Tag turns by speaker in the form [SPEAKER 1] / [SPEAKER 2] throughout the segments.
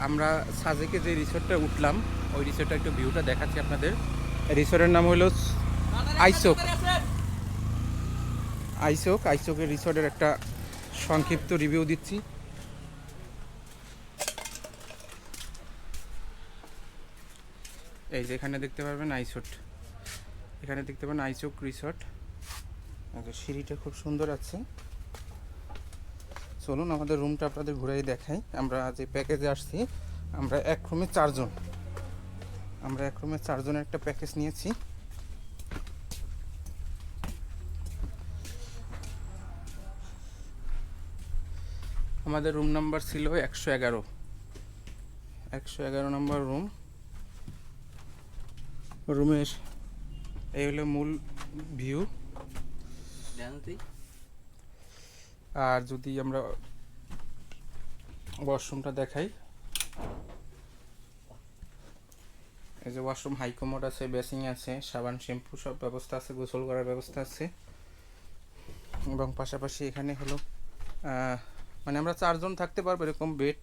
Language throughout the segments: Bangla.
[SPEAKER 1] আমরা সাজেকে যে রিসোর্টটা উঠলাম ওই রিসোর্টটা একটু ভিউটা দেখাচ্ছি আপনাদের। রিসোর্টের নাম হলো আইসোক। আইসোকের রিসোর্টের একটা সংক্ষিপ্ত রিভিউ দিচ্ছি। এই যে এখানে দেখতে পারবেন আইসোক, এখানে দেখতে পাবেন আইসোক রিসোর্ট। সিঁড়িটা খুব সুন্দর আছে। চলুন আমাদের রুমটা আপনাদের ঘুরাই দেখাই। আমরা যে প্যাকেজে আসছি, আমরা এক রুমে চারজন, আমরা এক রুমে চারজনের একটা প্যাকেজ নিয়েছি। আমাদের রুম নাম্বার ছিল 111, 111 নম্বর রুম। রুমের এই হলো মূল ভিউ। আর যদি আমরা ওয়াশরুমটা দেখাই, এই যে ওয়াশরুম হাই কমোড আছে, বেসিং আছে, সাবান শ্যাম্পু সব ব্যবস্থা আছে, গোসল করার ব্যবস্থা আছে। এবং পাশাপাশি এখানে হলো মানে আমরা চারজন থাকতে পারবো এরকম বেড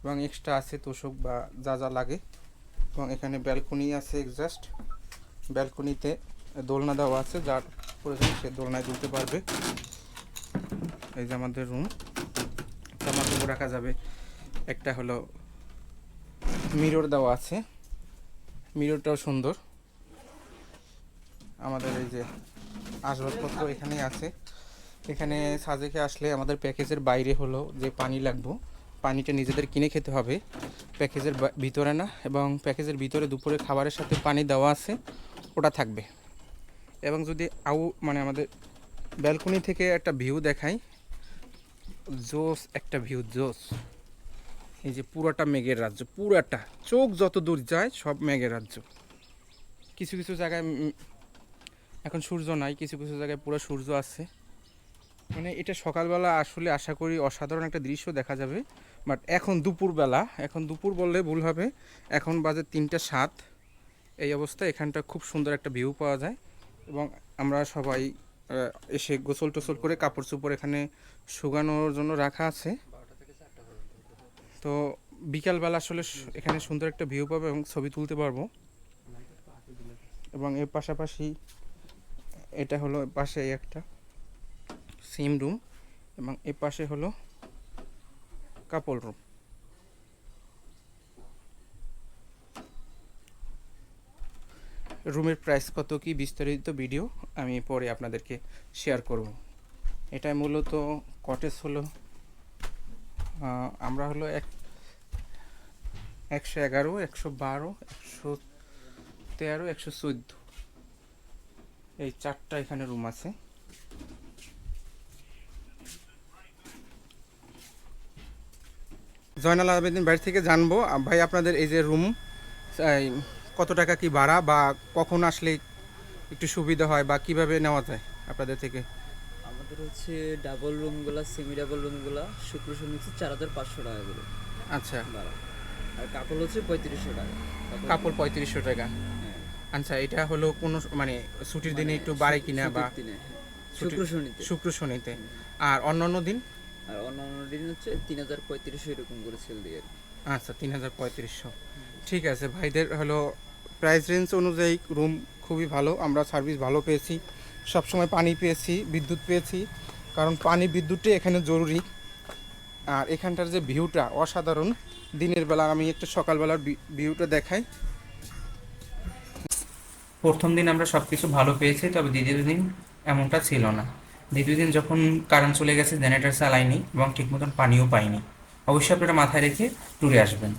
[SPEAKER 1] এবং এক্সট্রা আছে তোষক বা যা যা লাগে। এবং এখানে ব্যালকনি আছে, এক্সজাস্ট ব্যালকনিতে দোলনা দেওয়া আছে, যার প্রয়োজন সে দোলনায় দুলতে পারবে। এই যে আমাদের রুম, জামা কাপড় রাখা যাবে। একটা হলো মিরর দেওয়া আছে, মিররটাও সুন্দর। আমাদের এই যে আসবাবপত্র এখানেই আছে। এখানে সাজেকে আসলে আমাদের প্যাকেজের বাইরে হলো যে পানি লাগবে, পানিটা নিজেদের কিনে খেতে হবে, প্যাকেজের ভিতরে না। এবং প্যাকেজের ভিতরে দুপুরে খাবারের সাথে পানি দেওয়া আছে, ওটা থাকবে। এবং যদি মানে আমাদের ব্যালকনি থেকে একটা ভিউ দেখাই, জোস একটা ভিউ, জোস। এই যে পুরোটা মেঘের রাজ্য, পুরাটা চোখ যত দূর যায় সব মেঘের রাজ্য। কিছু কিছু জায়গায় এখন সূর্য নাই, কিছু কিছু জায়গায় পুরো সূর্য আছে। মানে এটা সকালবেলা আসলে আশা করি অসাধারণ একটা দৃশ্য দেখা যাবে। বাট এখন দুপুরবেলা, এখন দুপুর বললে ভুল হবে, এখন বাজে 3টা 7। এই অবস্থায় এখানটা খুব সুন্দর একটা ভিউ পাওয়া যায়। এবং আমরা সবাই এসে গোসল টোসল করে কাপড় চোপড় এখানে শুকানোর জন্য রাখা আছে। তো বিকালবেলা আসলে এখানে সুন্দর একটা ভিউ পাবো এবং ছবি তুলতে পারবো। এবং এর পাশাপাশি এটা হলো পাশে একটা সিম রুম, এবং এ পাশে হলো কাপল রুম। রুমের প্রাইস কত কি বিস্তারিত ভিডিও আমি পরে আপনাদেরকে শেয়ার করব। এটা মূলত কটেজ হলো, আমরা হলো 111, 112, 113, 114, এই 4টা এখানে রুম আছে। জয়নাল আবেদিন বাড়ি থেকে জানবো ভাই, আপনাদের এই যে রুম কত টাকা কি ভাড়া, বা কখন আসলে একটু সুবিধা হয়, বা কিভাবে নেওয়া যায় আপনাদের থেকে?
[SPEAKER 2] আমাদের হচ্ছে ডাবল রুমগুলা, সেমি ডাবল রুমগুলা শুক্র শনি হচ্ছে 4,500 টাকা করে
[SPEAKER 1] আচ্ছা,
[SPEAKER 2] ভাড়া। আর কাপড় হচ্ছে 3500 টাকা।
[SPEAKER 1] কাপড় 3500 টাকা।
[SPEAKER 2] হ্যাঁ,
[SPEAKER 1] আচ্ছা, এটা হলো কোনো মানে ছুটির দিনে
[SPEAKER 2] মানে
[SPEAKER 1] একটু বাড়ে কিনা, বা
[SPEAKER 2] ছুটির দিনে, হ্যাঁ, শুক্র শনিতে।
[SPEAKER 1] শুক্র শনিতে, আর অন্যান্য দিন?
[SPEAKER 2] আর অন্যান্য দিন হচ্ছে 3,3500 এরকম করে সেল দিয়ে আর কি।
[SPEAKER 1] আচ্ছা, 3500। ঠিক আছে, ভাইদের হলো প্রাইস রেঞ্জ অনুযায়ী রুম খুবই ভালো, আমরা সার্ভিস ভালো পেয়েছি, সবসময় পানি পেয়েছি, বিদ্যুৎ পেয়েছি, কারণ পানি বিদ্যুৎটাই এখানে জরুরি। আর এখানটার যে ভিউটা অসাধারণ। দিনের বেলা আমি একটা সকালবেলার ভিউটা দেখাই। প্রথম দিন আমরা সব কিছু ভালো পেয়েছি, তবে দ্বিতীয় দিন এমনটা ছিল না। দ্বিতীয় দিন যখন কারেন্ট চলে গেছে, জেনারেটর চালাইনি এবং ঠিক মতন পানিও পাইনি। অবশ্যই আপনারা মাথায় রেখে ট্যুরে আসবেন।